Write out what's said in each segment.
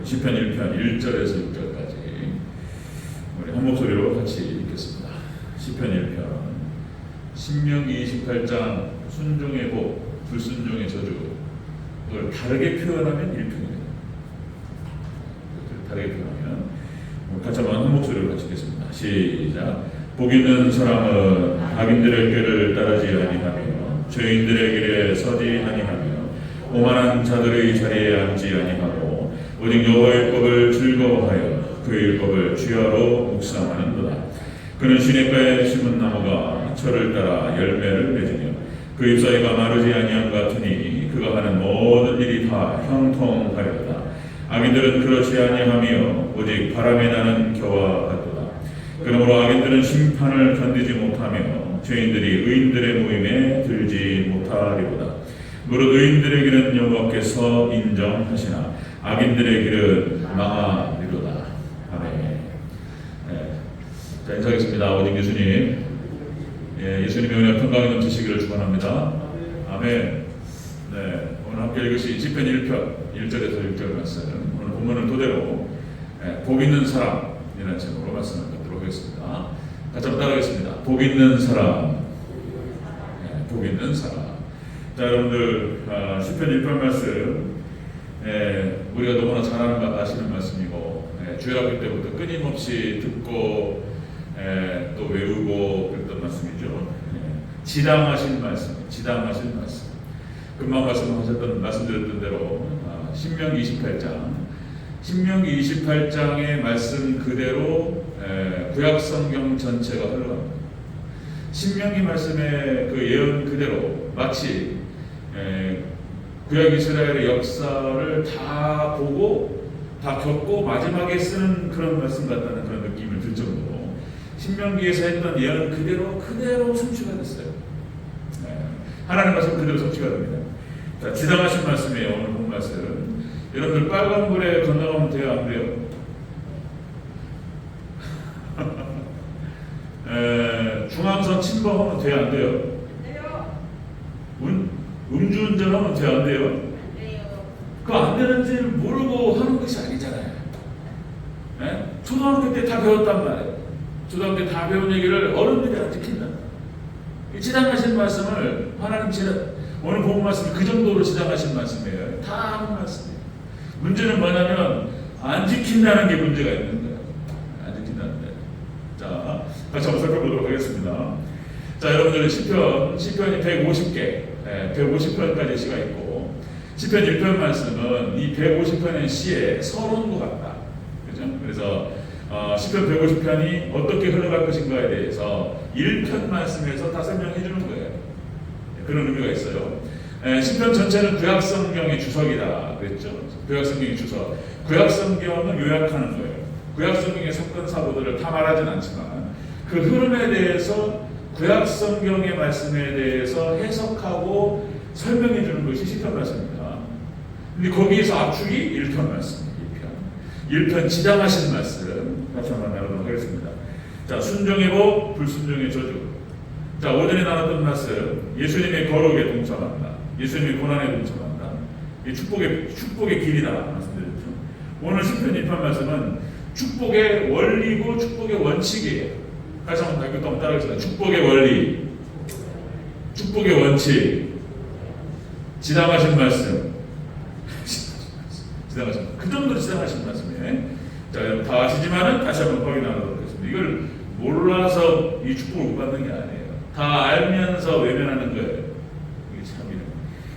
시편 1편 1절에서 6절까지 우리 한 목소리로 같이 읽겠습니다. 시편 1편. 신명기 28장 순종의 복, 불순종의 저주, 그걸 다르게 표현하면 1편입니다. 다르게 표현하면 같이 한번 한 목소리로 같이 읽겠습니다. 시작. 복 있는 사람은 악인들의 꾀를 따르지 아니하며 죄인들의 길에 서지 아니하며 오만한 자들의 자리에 앉지 아니하고 오직 여호와의 법을 즐거워하여 그의 율법을 주야로 묵상하는도다. 그는 시냇가에 심은 나무가 철을 따라 열매를 맺으며 그 잎사귀가 마르지 아니함 같으니 그가 하는 모든 일이 다 형통하리로다. 악인들은 그렇지 아니하며 오직 바람에 나는 겨와 같도다. 그러므로 악인들은 심판을 견디지 못하며 죄인들이 의인들의 모임에 들지 못하리로다. 무릇 의인들의 길은 여호와께서 인정하시나 악인들의 길은 망하리로다. 아멘. 자, 인사하겠습니다. 아버지 예수님, 예수님의 은혜 평강이 넘치시기를 축원합니다. 아멘. 오늘 함께 읽으신 시편 1편 1절에서 6절 말씀, 오늘 본문을 토대로 복 있는 사람이라는 제목으로 말씀을 듣도록 하겠습니다. 같이 한번 따라하겠습니다. 복 있는 사람, 복 있는 사람. 자, 여러분들 시편 1편 말씀 우리가 너무나 잘 아시는 말씀이고 주일학교 때부터 끊임없이 듣고 또 외우고 그랬던 말씀이죠. 지당하신 말씀, 지당하신 말씀. 금방 말씀드렸던 대로 신명기 28장의 말씀 그대로 구약성경 전체가 흘러갑니다. 신명기 말씀의 그 예언 그대로 마치 구약 이스라엘의 역사를 다 보고 다 겪고 마지막에 쓰는 그런 말씀 같다는 그런 느낌을 들 정도로 신명기에서 했던 예언 그대로 성취가 됐어요. 하나님 말씀 그대로 성취가 됩니다. 자, 지당하신 말씀이에요. 오늘 본 말씀. 여러분들 빨간불에 건너가면 돼요, 안 돼요? 중앙선 침범하면 돼요, 안 돼요? 음주운전하면 돼요, 안 돼요? 그거 안 되는지를 모르고 하는 것이 아니잖아요. 초등학교 때 다 배웠단 말이에요. 초등학교 때 다 배운 얘기를 어른들이 안 지킨다. 지당하신 말씀을 하나님 오늘 본 말씀이 그 정도로 지당하신 말씀이에요. 다 하는 말씀이에요. 문제는 뭐냐면 안 지킨다는 게 문제가 있는 거예요. 안 지킨다는 거예요. 자, 같이 한번 살펴보도록 하겠습니다. 자, 여러분들 시편이 150개, 150편까지 시가 있고 시편 1편 말씀은 이 150편의 시의 서론과 같다. 그죠? 그래서 시편 150편이 어떻게 흘러갈 것인가에 대해서 1편 말씀에서 다 설명해 주는 거예요. 그런 의미가 있어요. 시편 전체는 구약성경의 주석이다 그랬죠. 구약성경의 주석. 구약성경은 요약하는 거예요. 구약성경의 사건 사고들을 다 말하진 않지만 그 흐름에 대해서 구약성경의 말씀에 대해서 해석하고 설명해 주는 것이 시편 말씀입니다. 근데 거기에서 압축이 1편 말씀. 1편 지당하신 말씀 같이 한번 나누도록 하겠습니다. 자, 순종의 복, 불순종의 저주. 자, 오전에 나눴던 말씀, 예수님의 거룩에 동참한다. 예수님의 고난에 동참한다. 이 축복의 길이다 말씀드렸죠. 오늘 시편 1편 말씀은 축복의 원리고 축복의 원칙이에요. 다시 한번 이것도 따라하겠습니다. 축복의 원리, 축복의 원칙, 지당하신 말씀. 그 정도로 지당하신 말씀이에요. 자, 여러분 다 아시지만은 다시 한번 확인하도록 하겠습니다. 이걸 몰라서 이 축복을 못 받는 게 아니에요. 다 알면서 외면하는 거예요. 이게 참이에요.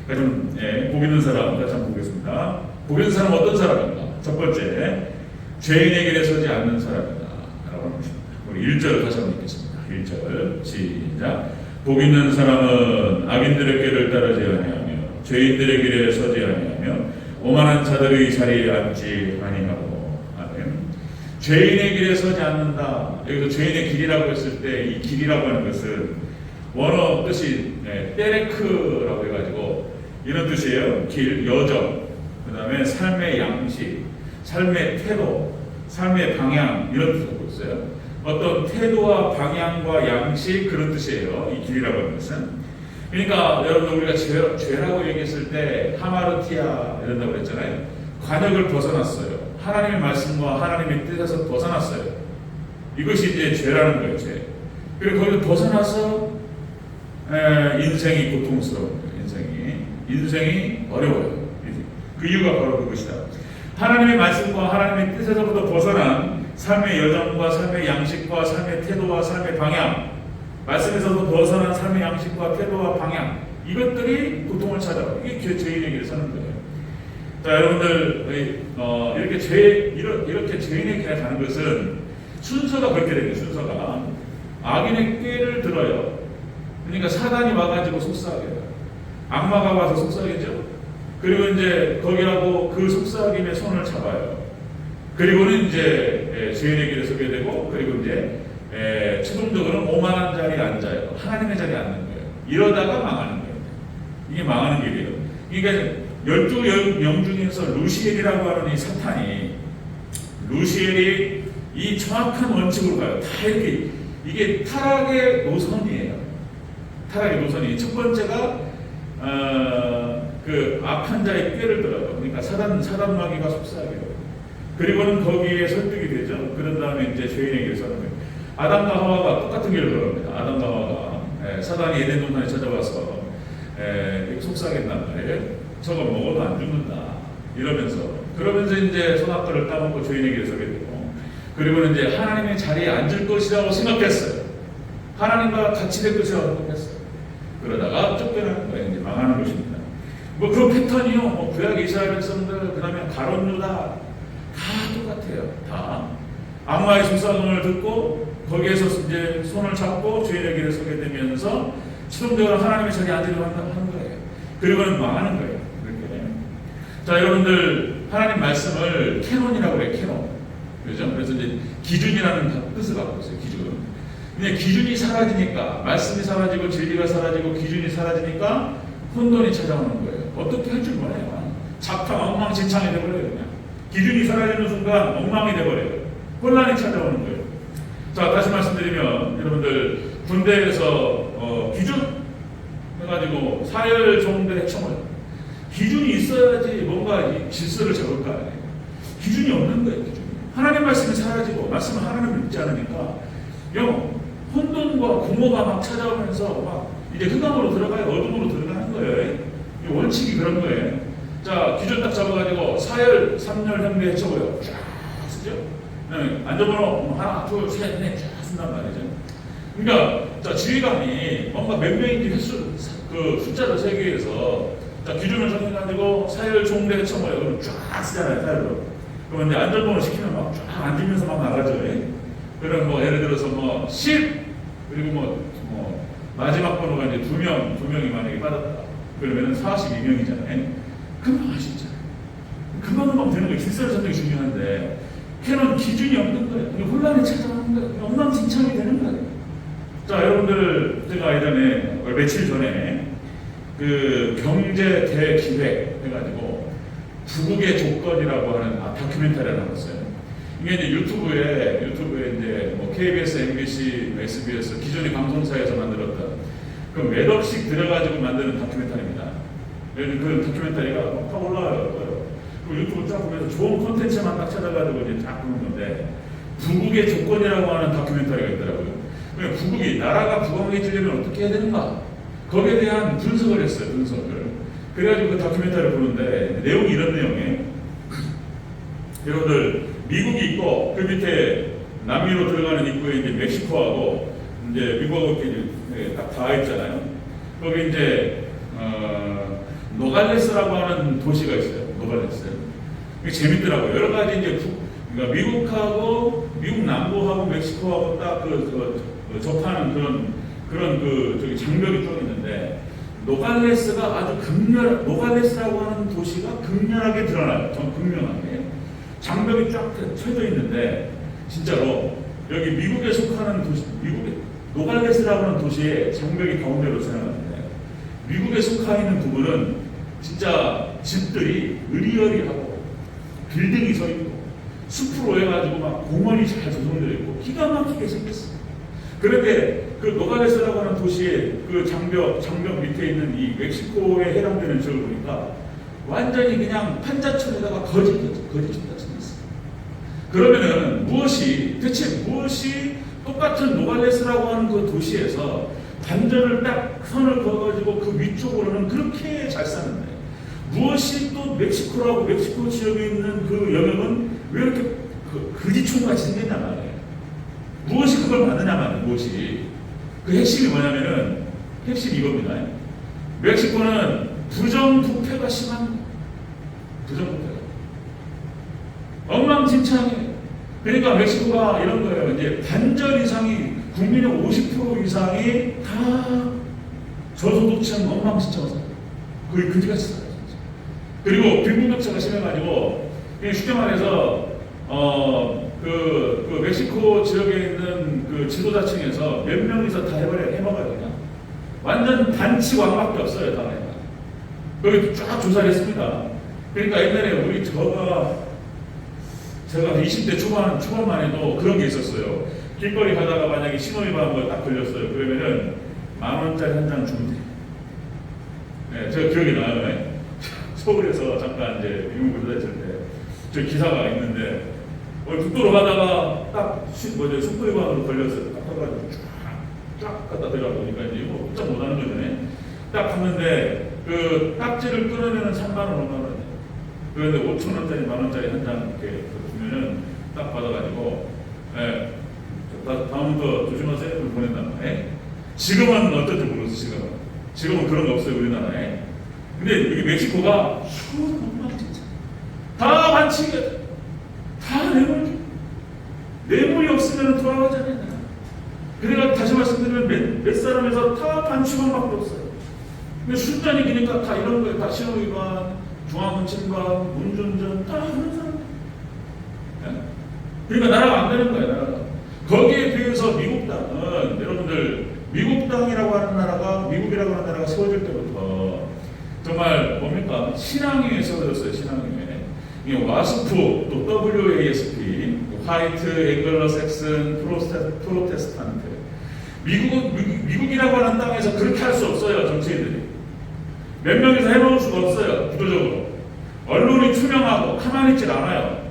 그러니까 복 있는 사람 다시 한번 보겠습니다. 복 있는 사람은 어떤 사람인가? 첫 번째, 죄인의 길에 서지 않는 사람이다 라고 하는 것입니다. 우리 1절을 다시 한번 읽겠습니다. 1절 시작. 복 있는 사람은 악인들의 길을 따르지 아니하며 죄인들의 길에 서지 아니하며 오만한 자들의 자리에 앉지 아니하고. 아멘. 죄인의 길에 서지 않는다. 여기서 죄인의 길이라고 했을 때 이 길이라고 하는 것은 원어 뜻이 때레크라고 해가지고 이런 뜻이에요. 길, 여정, 그 다음에 삶의 양식, 삶의 태도, 삶의 방향 이런 뜻을 갖고 있어요. 어떤 태도와 방향과 양식 그런 뜻이에요. 이 길이라고 하는 것은. 그러니까 여러분 우리가 죄라고 얘기했을 때 하마르티아 이런다고 그랬잖아요. 관역을 벗어났어요. 하나님의 말씀과 하나님의 뜻에서 벗어났어요. 이것이 이제 죄라는 거예요, 죄. 그리고 거기서 벗어나서 인생이 고통스러운 거예요. 인생이 어려워요. 그 이유가 바로 그것이다. 하나님의 말씀과 하나님의 뜻에서부터 벗어난 삶의 여정과 삶의 양식과 삶의 태도와 삶의 방향, 말씀에서도 벗어난 삶의 양식과 태도와 방향, 이것들이 고통을 찾아와요. 이게 죄인의 길을 사는 거예요. 자, 여러분들 이렇게 죄인의 길에 가는 것은 순서가 그렇게 돼요. 순서가 악인의 꾀를 들어요. 그러니까 사단이 와가지고 속삭여요. 악마가 와서 속삭이죠. 그리고 이제 거기하고 그 속삭임에 손을 잡아요. 그리고는 이제 죄인의 길에 서게 되고, 그리고 이제 최종적으로는 오만한 자리에 앉아요. 하나님의 자리에 앉는 거예요. 이러다가 망하는 거예요. 이게 망하는 길이에요. 그러니까 12영 중에서 루시엘이라고 하는 이 사탄이, 루시엘이 이 정확한 원칙으로 가요. 다 이렇게, 이게 타락의 노선이에요. 타락의 노선이 첫 번째가 그 악한 자의 꾀를 들어요. 그러니까 사단 마귀가 속삭여요. 그리고는 거기에 설득이 되죠. 그런 다음에 이제 죄인의 길을 사는 거예요. 아담과 하와가 똑같은 길을 걸어갑니다. 아담과 하와가 사단이 에덴 동산에 찾아와서 속삭인단 말이에요. 저거 먹어도 안 죽는다 이러면서, 그러면서 이제 선악과를 따먹고 죄인의 길에 서게 되고, 그리고는 이제 하나님의 자리에 앉을 것이라고 생각했어요. 하나님과 같이 될 것이라고 생각했어요. 그러다가 쫓겨나는 거예요. 이제 망하는 것입니다. 뭐 그 패턴이요. 뭐 구약 이스라엘 백성들, 그다음에 가룟 유다 다 똑같아요. 다 악마의 속삭임을 듣고 거기에서 이제 손을 잡고 죄인의 길에 서게 되면서 최종적으로 하나님의 자리에 앉으려고 하는 거예요. 그리고는 망하는 거예요. 그렇게. 자, 여러분들 하나님 말씀을 캐논이라고 해요. 캐논. 그렇죠? 그래서 이제 기준이라는 뜻을 갖고 있어요. 기준. 근데 기준이 사라지니까, 말씀이 사라지고 진리가 사라지고 기준이 사라지니까 혼돈이 찾아오는 거예요. 어떻게 할 줄 몰라요. 작탕 엉망진창이 돼버려요. 그냥 기준이 사라지는 순간 엉망이 돼버려요. 혼란이 찾아오는 거예요. 자, 다시 말씀드리면 여러분들 군대에서 기준 해가지고 사열 종들의 청을, 기준이 있어야지 뭔가 질서를 잡을 거 아니에요. 기준이 없는 거예요. 기준이. 하나님 말씀이 사라지고 말씀은 하나님을 믿지 않으니까 혼돈과 공허가 막 찾아오면서 막 이제 흑암으로 들어가요. 어둠으로 들어가는 거예요. 이 원칙이 그런 거예요. 자, 기준 딱 잡아가지고 사열 3열 현대 해쳐고요. 쫙 쓰죠. 안전번호 하나, 둘, 셋, 넷 쫙 쓴단 말이죠. 그러니까 자, 지휘관이 뭔가 몇 명인지 그 숫자를 세계에서 자, 기준을 정해가지고 사열 종대 해쳐고요. 그럼 쫙 쓰잖아요. 사열로. 그러면 이제 안전번호 시키면 막 쫙 앉으면서 막 나가죠. 그럼 뭐 예를 들어서 뭐 10, 그리고 뭐 마지막 번호가 이제 두 명이 만약에 받았다. 그러면은 42명이잖아요. 금방 할 수 있잖아요. 금방 되는 거예요. 질서를 잡는 게 중요한데, 캐논 기준이 없는 거예요. 혼란이 찾아오는 거예요. 엉망진창이 되는 거예요. 자, 여러분들, 제가 예전에, 며칠 전에, 그 경제 대기획 해가지고, 부국의 조건이라고 하는 다큐멘터리를 나왔어요. 이게 이제 유튜브에 이제 뭐 KBS, MBC, SBS 기존의 방송사에서 만들었던 그 몇 억씩 들어가지고 만드는 다큐멘터리입니다. 그 다큐멘터리가 막 올라와요. 그 유튜브 쫙 보면서 좋은 콘텐츠만 딱 찾아가지고 이제 쫙 보는 건데, 부국의 조건이라고 하는 다큐멘터리가 있더라고요. 그러니까 부국이, 나라가 부강해지려면 어떻게 해야 되는가? 거기에 대한 분석을 했어요. 분석을. 그래가지고 그 다큐멘터리를 보는데 내용이 이런 내용이에요. 여러분들, 미국이 있고 그 밑에 남미로 들어가는 입구에 이제 멕시코하고 이제 미국하고 이렇게 딱 닿아 있잖아요. 거기 이제 노갈레스라고 하는 도시가 있어요. 노갈레스. 이게 재밌더라고요. 여러 가지 이제 그러니까 미국 남부하고 멕시코하고 딱 접하는 그런 저기 장벽이 쭉 있는데, 노갈레스가 아주 노갈레스라고 하는 도시가 극렬하게 드러나요. 좀 극명하게. 장벽이 쫙 쳐져 있는데, 진짜로 여기 미국에 속하는 도시, 미국의 노갈레스라고 하는 도시에 장벽이 가운데로 지나가는데, 미국에 속하 있는 부분은 진짜 집들이 으리으리하고 빌딩이 서 있고 숲으로 해가지고 막 공원이 잘 조성되어 있고 기가 막히게 생겼어요. 그런데 그 노갈레스라고 하는 도시의 그 장벽 밑에 있는 이 멕시코에 해당되는 지역을 보니까 완전히 그냥 판자촌에다가 거짓이다 생겼어요. 그러면은 대체 무엇이 똑같은 노갈레스라고 하는 그 도시에서 반전을 딱 선을 그어가지고 그 위쪽으로는 그렇게 잘 사는데, 무엇이 또 멕시코 지역에 있는 그 영역은 왜 이렇게 그지총같이 생겼냐 말이에요. 무엇이 그걸 만드냐 말이에요. 무엇이 그 핵심이 뭐냐면은, 핵심이 이겁니다. 멕시코는 부정부패가 심합니다. 부정부패가 엉망진창이에요. 그러니까 멕시코가 이런 거예요. 이제 반절 이상이, 국민의 50% 이상이 다 저소득층 엉망진창을 살아요. 거의 그지같이 살아요. 진짜. 그리고 빈부격차가 심해가지고, 쉽게 말해서 그 멕시코 지역에 있는 그 지도자층에서 몇 명이서 다 해먹어요. 그냥 완전 반치 왕밖에 없어요. 다 해먹어요. 거기 쫙 조사를 했습니다. 그러니까 옛날에 제가 20대 초반만 해도 그런 게 있었어요. 길거리 가다가 만약에 신호위반을 딱 걸렸어요. 그러면은 10,000원짜리 한 장 주면 돼요. 네, 제가 기억이 나요. 네? 서울에서 잠깐 이제 미국을 했을 때, 저 기사가 있는데, 국도로 가다가 딱 속도위반으로 걸렸어요. 딱 가가지고 쫙 갖다 대가 보니까 이제 이거 꼼짝 못하는 거잖아요. 딱 갔는데 그 딱지를 끊으면은 3만 원, 5만 원. 그런데 5,000원짜리, 10,000원짜리 한 장 이렇게 주면은 딱 받아가지고, 예, 다음부터 조심하세요. 보낸단 말이에요. 지금은 어떨지 모르겠어요. 지금은 그런 거 없어요, 우리나라에. 근데 여기 멕시코가 진짜 다 반칙이야. 다 뇌물이 없으면 돌아가잖아요. 그러니까 다시 말씀드리면 몇 사람에서 다 반칙원밖에 없어요. 근데 술잔이 기니까 다 이런 거예요. 다 신호위반, 중앙선 침범, 운전전 다 하는 사람. 그러니까 나라가 안 되는 거예요. 나라가. 거기에 비해서 미국 땅은, 여러분들 미국 땅이라고 하는 나라가, 미국이라고 하는 나라가 세워질 때부터 정말 뭡니까? 신앙위에 세워졌어요. 신앙위에. 이 와스프, 또 WASP, 화이트, 앵글러 섹슨, 프로테스탄트. 미국이라고 하는 땅에서 그렇게 할 수 없어요. 정치인들이. 몇 명이서 해먹을 수가 없어요. 구조적으로. 언론이 투명하고 가만히 있질 않아요.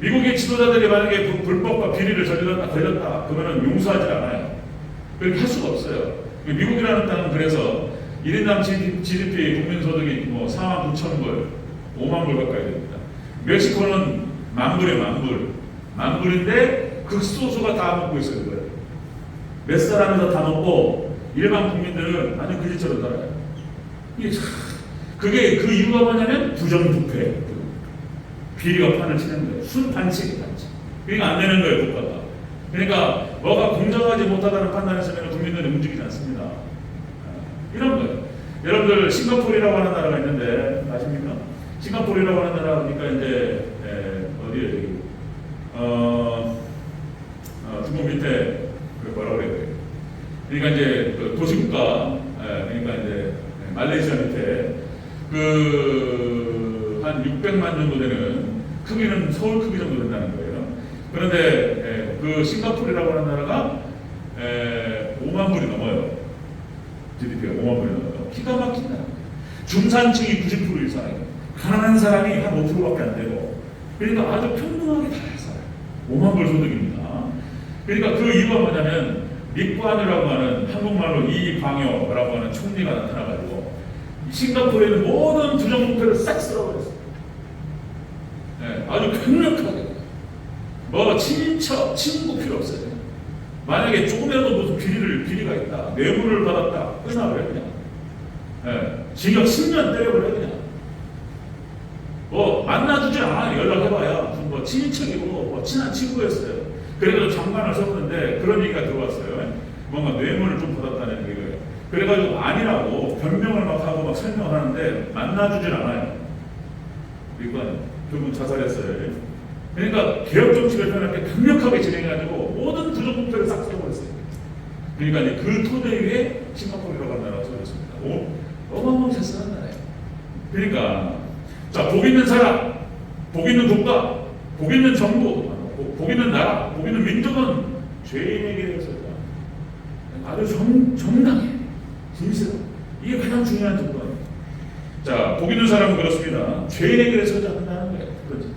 미국의 지도자들이 만약에 불법과 비리를 걸렸다 그러면 용서하지 않아요. 그렇게 할 수가 없어요. 미국이라는 땅은 그래서 1인당 GDP 국민소득이 뭐 49,000불, 5만 불 가까이 됩니다. 멕시코는 만불에 만불인데 극소수가 다 먹고 있어요. 그거예요. 몇 사람에서 다 먹고 일반 국민들은 완전 그지처럼 살아요. 그게 그 이유가 뭐냐면 부정부패, 비리가 판을 치는 거예요. 순반칙이 반칙. 그러니까 안 되는 거예요, 국가가. 그러니까 뭐가 공정하지 못하다는 판단에서는 국민들이 움직이지 않습니다. 이런 거예요. 여러분들 싱가포르라고 하는 나라가 있는데 아십니까? 싱가포르라고 하는 나라 보니까 이제 어디에 여기 중국 밑에 뭐라고 그래야 돼요? 그러니까 이제 그 도시국가, 그러니까 이제 말레이시아 밑에 한 600만 정도 되는 크기는 서울 크기 정도 된다는 거예요. 그런데 그 싱가포르라고 하는 나라가 5만 불이 넘어요. GDP가 5만 불이 넘어요. 기가 막힌 나라. 중산층이 90% 이상이에요. 가난한 사람이 한 5%밖에 안 되고, 그러니까 아주 평등하게 다 살아요. 5만 불 소득입니다. 그러니까 그 이유가 뭐냐면 리쿠아누라고 하는, 한국말로 이광효라고 하는 총리가 나타나가지고 싱가포르에 있는 모든 부정부패를 싹 쓸어버렸어요. 네, 아주 강력하게. 뭐 친인척, 친구 필요 없어요. 만약에 조금이라도 무슨 비리가 있다, 뇌물을 받았다, 끊어버려 그냥. 네, 징역 10년 때려버려 그냥. 뭐 만나주지 않아. 연락해봐야 뭐 친인척이고 뭐 친한 친구였어요. 그래서 장관을 썼는데 그런 얘기가 들어왔어요. 뭔가 뇌물을 좀 받았다는 얘기예요. 그래가지고 아니라고 변명을 막 하고 막 설명하는데 만나주질 않아요. 그러니까 결국 자살했어요. 그러니까 개혁 정치가 일어날 때 강력하게 진행해가지고 모든 부정부패를 싹 쓸어버렸어요. 그러니까 이제 그 토대 위에 싱가포르라고 하는 나라가 세워졌습니다. 어마어마하게 자살한 나라예요. 그러니까 자, 복 있는 사람, 복 있는 국가, 복 있는 정부, 복 있는 나라, 복 있는 민족은 죄인에게 대해서다. 아주 정당해, 진실하고. 이게 가장 중요한 조건이에요. 자, 복 있는 사람은 그렇습니다. 죄인에게 대해서 한다는 거예요. 그렇지.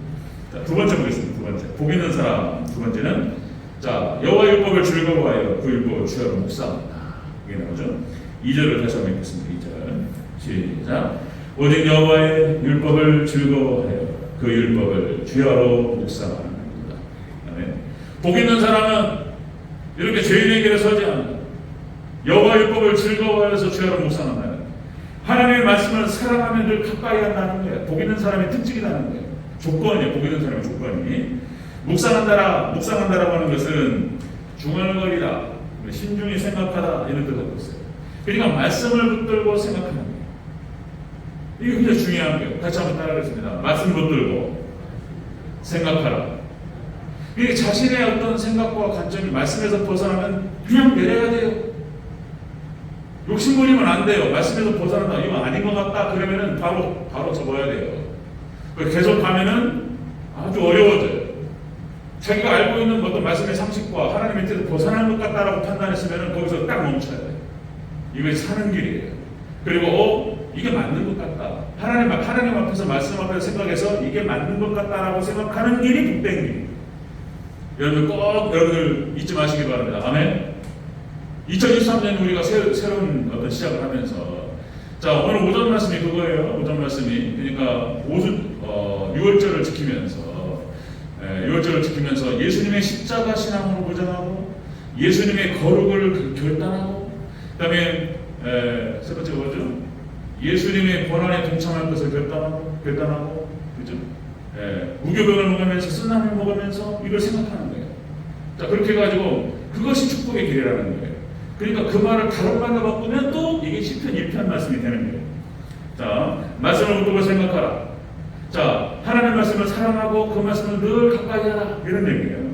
자, 두 번째 보겠습니다. 번째. 복 있는 사람 두 번째는 자 여호와 율법을 즐거워하여 그 율법을 주야로 묵상한다. 이게 나오죠. 2절을 다시 한번 읽겠습니다. 2절 시작. 오직 여호와의 율법을 즐거워하여 그 율법을 주야로 묵상하는 것이다. 아멘. 복 있는 사람은 이렇게 죄인의 길에 서지 않는다. 여호와 율법을 즐거워해서 주야로 묵상한다. 하나님의 말씀을 사랑하면 늘 가까이 한다는 거예요. 복 있는 사람의 특징이라는 거예요. 조건이에요. 복 있는 사람의 조건이. 묵상한다라고 하는 것은 중얼거리다, 신중히 생각하다 이런 뜻을 갖고 있어요. 그러니까 말씀을 붙들고 생각하는 거예요. 이게 굉장히 중요한 거예요. 같이 한번 따라하겠습니다. 말씀 붙들고 생각하라. 이게 자신의 어떤 생각과 관점이 말씀에서 벗어나면 그냥 내려야 돼요. 욕심 부리면 안 돼요. 말씀에서 벗어난다. 이거 아닌 것 같다. 그러면은 바로 접어야 돼요. 계속 가면은 아주 어려워져요. 자기가 알고 있는 어떤 말씀의 상식과 하나님의 뜻에서 벗어난 것 같다라고 판단했으면은 거기서 딱 멈춰야 돼요. 이거 사는 길이에요. 그리고 이게 맞는 것 같다. 하나님 앞에서 말씀 앞에서 생각해서 이게 맞는 것 같다라고 생각하는 길이 복된 길이에요. 여러분 꼭 여러분들 잊지 마시기 바랍니다. 아멘. 2023년 우리가 새로운 어떤 시작을 하면서 자 오늘 오전 말씀이 그거예요. 오전 말씀이 그러니까 6월절을 지키면서 예수님의 십자가 신앙으로 보장하고 예수님의 거룩을 결단하고 그다음에 세 번째가 뭐죠? 예수님의 고난에 동참할 것을 결단하고 그죠? 무교병을 먹으면서 쓴나물을 먹으면서 이걸 생각하는 거예요. 자 그렇게 해가지고 그것이 축복의 길이라는 거예요. 그러니까 그 말을 다른 말로 바꾸면 또 이게 시편 1편 말씀이 되는 거예요. 자 말씀을 붙들고 생각하라. 자 하나님의 말씀을 사랑하고 그 말씀을 늘 가까이 하라 이런 얘기예요.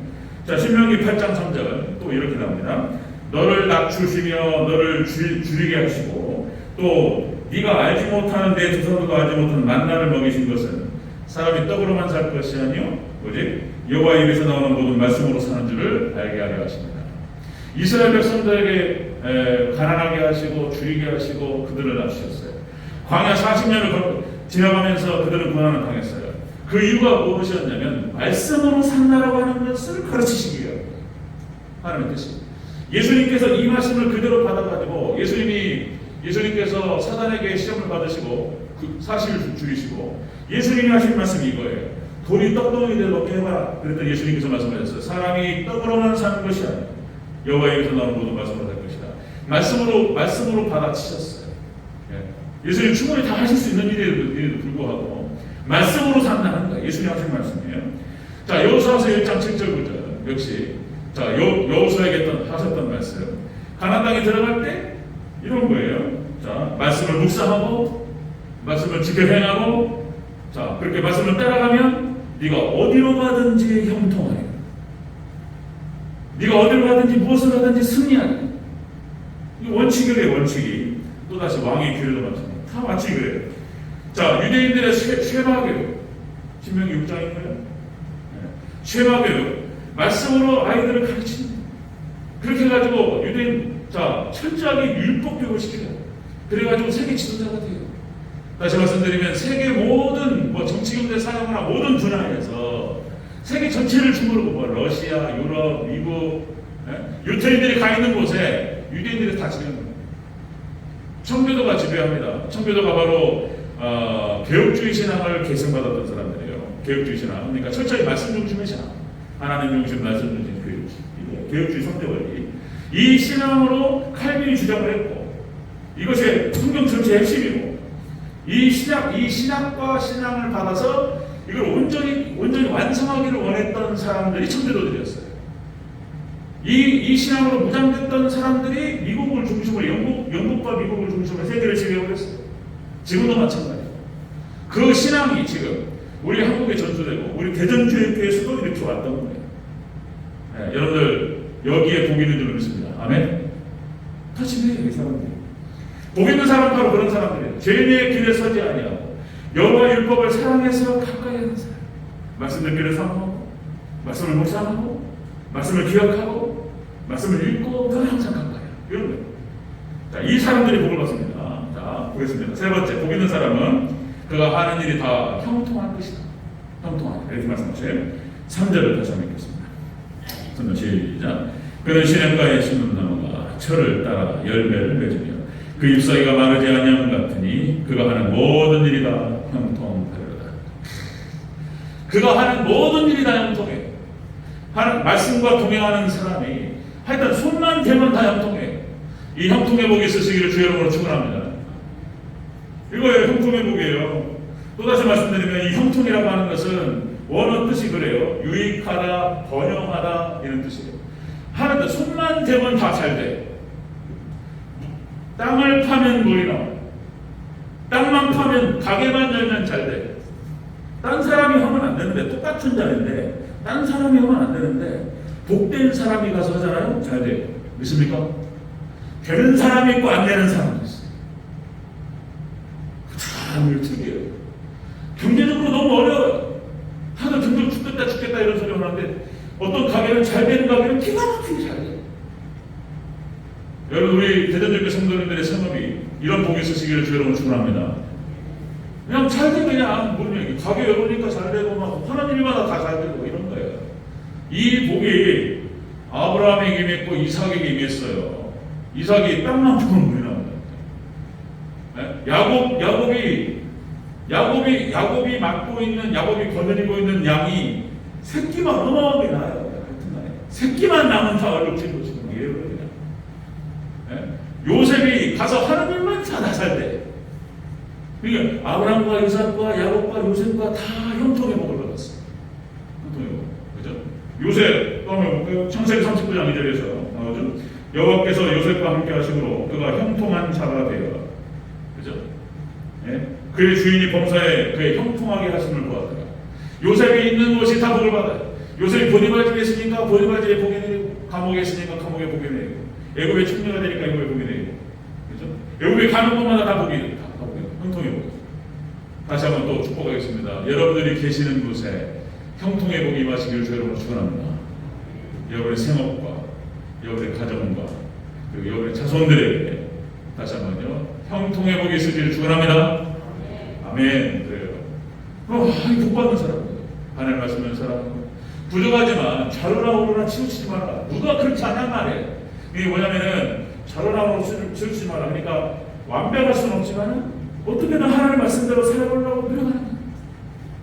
자 신명기 8장 3절 또 이렇게 나옵니다. 너를 낮추시며 너를 줄이게 하시고 또 네가 알지 못하는 내 조상들도 알지 못하는 만나를 먹이신 것은 사람이 떡으로만 살 것이 아니요 오직 여호와 입에서 나오는 모든 말씀으로 사는 줄을 알게 하려 하십니다. 이스라엘 백성들에게 가난하게 하시고 줄이게 하시고 그들을 낮추셨어요. 광야 40년을 지나가면서 그들은 고난을 당했어요. 그 이유가 무엇이었냐면 말씀으로 산다라고 하는 것을 가르치시기 위해요. 하나님의 뜻이. 예수님께서 이 말씀을 그대로 받아가지고 예수님께서 사단에게 시험을 받으시고 그 사실을 줄이시고 예수님이 하신 말씀이 이거예요. 돌이 떡덩이를 먹게 해봐라. 그랬더니 예수님께서 말씀하셨어요. 사람이 떡으로만 사는 것이 아니라 여호와의 입에서 나오는 모든 말씀으로 살 것이다. 말씀으로 받아치셨어요. 예수님 충분히 다 하실 수 있는 일에도 불구하고 말씀으로 산다는 거예요. 예수님 하신 말씀이에요. 자 여호수아서 1장 7절 9절 역시 자 여호수아에게 하셨던 말씀. 가나안 땅에 들어갈 때 이런 거예요. 자 말씀을 묵상하고 말씀을 지켜 행하고 자 그렇게 말씀을 따라가면 네가 어디로 가든지 형통하리라. 네가 어디로 가든지 무엇을 하든지 승리하리라. 이 원칙이래요. 원칙이 또다시 왕의 규례도 마찬가지. 다 마치 그래요. 자 유대인들의 쇠마교육 신명기 6장인가요? 쇠마교육 말씀으로 아이들을 가르치는 거예요. 그렇게 해가지고 유대인 자 철저하게 율법 교육을 시켜요. 그래가지고 세계 지도자가 돼요. 다시 말씀드리면 세계 모든 정치 경제 사회문화 모든 분야에서 세계 전체를 주무르고 러시아, 유럽, 미국 유태인들이 가 있는 곳에 유대인들이 다 지내는 거예요. 청교도가 지배합니다. 청교도가 바로 개혁주의 신앙을 계승받았던 사람들이에요. 개혁주의 신앙 그러니까 철저히 말씀 중심의 신앙 하나님 중심 말씀 중심 개혁주의 선대 원리 이 신앙으로 칼빈이 주장을 했고 이것이 성경 전체의 핵심이고 이 신학과 신앙을 받아서 이걸 온전히 완성하기를 원했던 사람들이 청교도들이었어요. 이 신앙으로 무장됐던 사람들이 미국을 중심으로 영국과 미국을 중심으로 세계를 지배하고 있어요. 지금도 마찬가지예요. 그 신앙이 지금 우리 한국에 전수되고 우리 대전주의교회에서도 이렇게 왔던 거예요. 여러분들 여기에 복 있는 줄 믿습니다. 아멘. 다 지배해요 이 사람들이. 복 있는 사람 바로 그런 사람들이에요. 죄인의 길에 서지 아니하고 여호와의 율법을 사랑해서 가까이 하는 사람. 말씀 듣기를 사모하고 말씀을 묵상하고 말씀을 기억하고 말씀을 읽고 그걸 항상 가까이 이런 거예요. 자, 이 사람들이 복을 받습니다. 자, 보겠습니다. 세 번째, 복 있는 사람은 그가 하는 일이 다 형통할 것이다. 형통하다. 이렇게 말씀하세요. 3절을 다시 한번 읽겠습니다. 시작. 그는 시냇가에 심은 나무가 철을 따라 열매를 맺으며 그 잎사귀가 마르지 아니함 같으니 그가 하는 모든 일이 다 형통하리로다. 그가 하는 모든 일이 다 형통해. 하는 말씀과 동행하는 사람이 하여튼 손만 대면 다 형통해. 이 형통의 복이 있으시기를 주 여러분으로 축원합니다. 이거예요. 형통의 복이에요. 또다시 말씀드리면 이 형통이라고 하는 것은 원어 뜻이 그래요. 유익하다, 번영하다 이런 뜻이에요. 하는데 손만 대면 다 잘 돼. 땅을 파면 물이 나와. 땅만 파면 가게만 열면 잘 돼. 딴 사람이 하면 안 되는데, 똑같은 자리인데 딴 사람이 하면 안 되는데 복된 사람이 가서 하잖아요. 잘 돼요. 믿습니까? 되는 사람이 있고 안 되는 사람이 있어요. 참 특이해요. 경제적으로 너무 어려워요. 다들 경제로 죽겠다 이런 소리 하는데 어떤 가게는 잘 되는 가게는 기가 막히게 잘 돼요. 여러분, 우리 대전적교 성도님들의 생업이 이런 복이 있으시기를 주 여러분 축원합니다. 그냥 잘 돼. 그냥 가게 열으니까 잘 되고 막 하는 일마다 다 잘 되고 이런 거예요. 이 복이 아브라함에게 임했고 이삭에게 임했어요. 이삭이 땅만 파면 물이 나옵니다. 야곱이 맡고 있는, 야곱이 거느리고 있는 양이 새끼만 어마어마하게 나요. 새끼만 나면 다 얼룩진 것이고 이래요. 요셉이 가서 하는 일만 다 잘 돼. 그러니까 아브라함과 이삭과 야곱과 요셉과 다 형통의 복을 받았어요. 형통의 복, 그죠? 요셉 또 한번 볼까요? 창세기 39장 2절에서 나오죠. 여호와께서 요셉과 함께 하심으로 그가 형통한 자가 되어, 그죠? 그의 주인이 범사에 그의 형통하게 하심을 보았더라. 요셉이 있는 곳이 다 복을 받아요. 요셉이 보디발 집에 있으니까 보디발 집에 복이 내리고, 감옥에 있으니까 감옥에 복이 내리고, 애굽의 총리가 되니까 애굽에 복이 내리고, 그죠? 애굽에 가는 곳마다 다 복이 내리고, 형통의 복. 다시 한번 또 축복하겠습니다. 여러분들이 계시는 곳에 형통의 복이 임하시기를 주 여러분 축원합니다. 여러분의 생업과 여러분의 가정과 그리고 여러분의 자손들에게 다시 한번요, 형통의 복이 있으기를 축원합니다. 아멘. 그래요. 이 복 받는 사람, 하나님 말씀하는 사람, 부족하지만 자루나 오르나 치우치지 마라. 누가 그렇지 않냐 말이에요. 이게 뭐냐면은 자루나 오르나 치우치지 마라. 그러니까 완벽할 수는 없지만은 어떻게든 하나님 말씀대로 살아보려고 노력하는 거예요.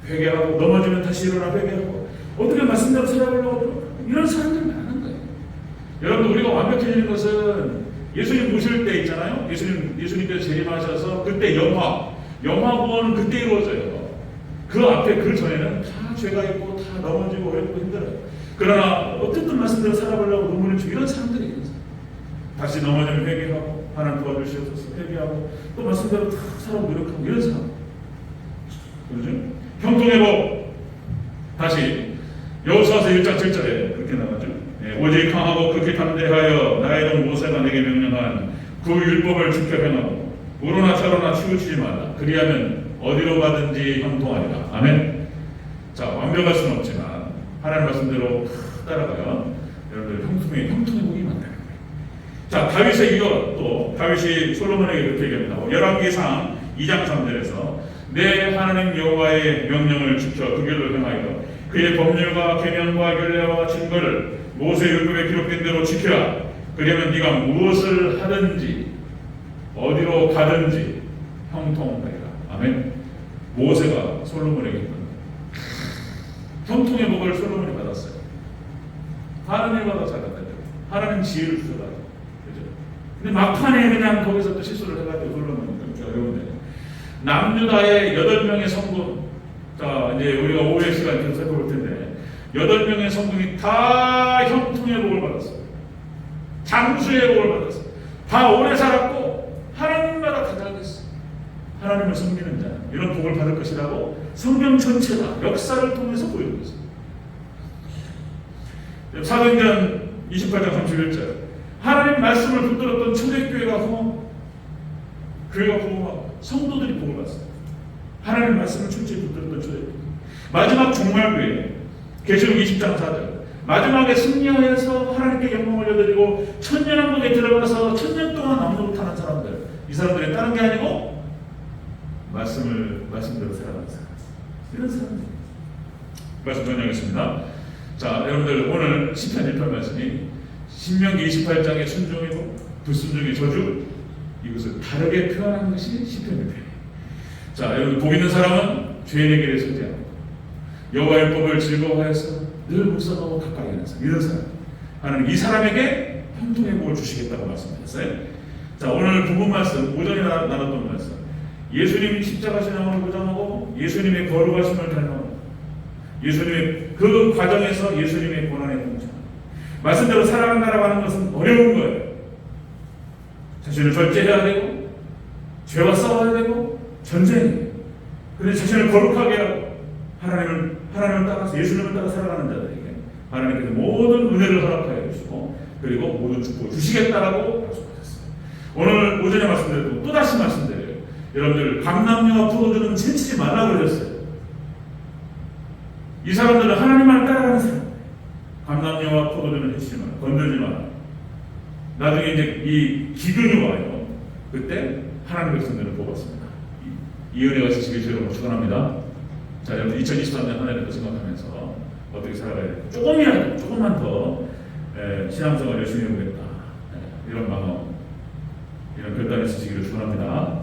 회개하고 넘어지면 다시 일어나 회개하고 어떻게 말씀대로 살아보려고 노력하는, 이런 사람들이 많은 거예요. 여러분, 우리가 완벽해지는 것은 예수님 모실 때 있잖아요. 예수님께서 재림하셔서 그때 영화 구원은 그때 이루어져요. 그 앞에 그 전에는 다 죄가 있고 다 넘어지고 어렵고 힘들어요. 그러나 어쨌든 말씀대로 살아보려고 눈물을 주고 이런 사람들이 있어요. 다시 넘어지면 회개하고 하나님 도와주시옵소서 회개하고 또 말씀대로 다 살아보고 노력하고 이런 사람. 그렇죠? 형통의 복. 다시 여호수아서 1장 7절에 그렇게 나가죠. 오직 강하고 극히 담대하여 나의 종 모세가 내게 명령한 그 율법을 지켜 행하고 우로나 차로나 치우치지 말라. 그리하면 어디로 가든지 형통하리라. 아멘. 자, 완벽할 수는 없지만 하나님 말씀대로 따라가요. 여러분들 형통의 복이 많다는 거예요. 자, 다윗의 이어 또 다윗이 솔로몬에게 이렇게 얘기합니다. 열왕기상 2장 3절에서 내 하나님 여호와의 명령을 지켜 그 길로 행하여 그의 법률과 계명과 율례와 증거를 모세 율법에 기록된 대로 지키라. 그러면 네가 무엇을 하든지 어디로 가든지 형통하리라. 아멘. 모세가 솔로몬에게 형통의 복을 솔로몬이 받았어요. 하나님 일마다 잘한다. 하나님 지혜를 주셔가지고, 그죠? 근데 막판에 그냥 거기서 또 실수를 해가지고 솔로몬이 그렇게 어려운데, 남유다의 8명의 성군, 자 이제 우리가 오후의 시간 계속 살펴볼 텐데 8명의 성군이 다 형통의 복을 받았어요. 장수의 복을 받았어요. 다 오래 살았고 하나님마다 다 잘됐어요. 하나님을 섬기는 자, 이런 복을 받을 것이라고 성경 전체가 역사를 통해서 보여주고 있습니다. 사도행전 28장 31절, 하나님 말씀을 붙들었던 초대교회가 부흥하고 성도들이 복을 받았어요. 하나님 말씀을 철저히 붙들었던 초대교회. 마지막 종말교회 계시록 20장 4절, 마지막에 승리하여서 하나님께 영광을 올려드리고 천년왕국에 들어가서 천년 동안 왕노릇 하는 사람들, 이 사람들이 다른 게 아니고 말씀대로 살아가는 사람, 이런 사람들. 말씀 전하겠습니다. 자, 여러분들 오늘 시편 1편 말씀이 신명기 28장의 순종이고 불순종의 저주, 이것을 다르게 표현한 것이 시편 1편이에요. 자, 여러분 복 있는 사람은 죄인의 길에 서지 않고 여호와의 율법을 즐거워하여서 늘 묵상하고 가까이 하는 사람, 이런 사람, 하나님 이 사람에게 형통의 복을 주시겠다고 말씀하셨어요. 자, 오늘 부분 말씀, 오전에 나눴던 말씀, 예수님이 십자가 신앙을 보장하고 예수님의 거룩하심을 닮아가고 예수님의 그 과정에서 예수님의 고난의 동참, 말씀대로 살아가는 것은 어려운 거예요. 자신을 절제해야 되고 죄와 싸워야 되고 전쟁이에요. 그런데 자신을 거룩하게 하고 하나님을 따라서 예수님을 따라 살아가는 자들에게 하나님께서 모든 은혜를 허락하여 주시고 그리고 모든 축복을 주시겠다라고 약속하셨어요. 오늘 오전에 말씀드렸고 또다시 말씀드려요. 여러분들 감람류와 포도주는 채치지 말라고 그랬어요. 이 사람들은 하나님만 따라가는 사람. 감람류와 포도주는 해치지 마라, 건들지 마라. 나중에 이제 이 기근이 와요. 그때 하나님의 백성들을 뽑았습니다. 이 은혜가 지시길 주로 축원합니다. 자, 여러분 2023년 한 해를 생각하면서 어떻게 살아가야 될까? 조금만 더 신앙생활 열심히 해보겠다. 이런 마음, 이런 결단이 있으시기를 축원합니다.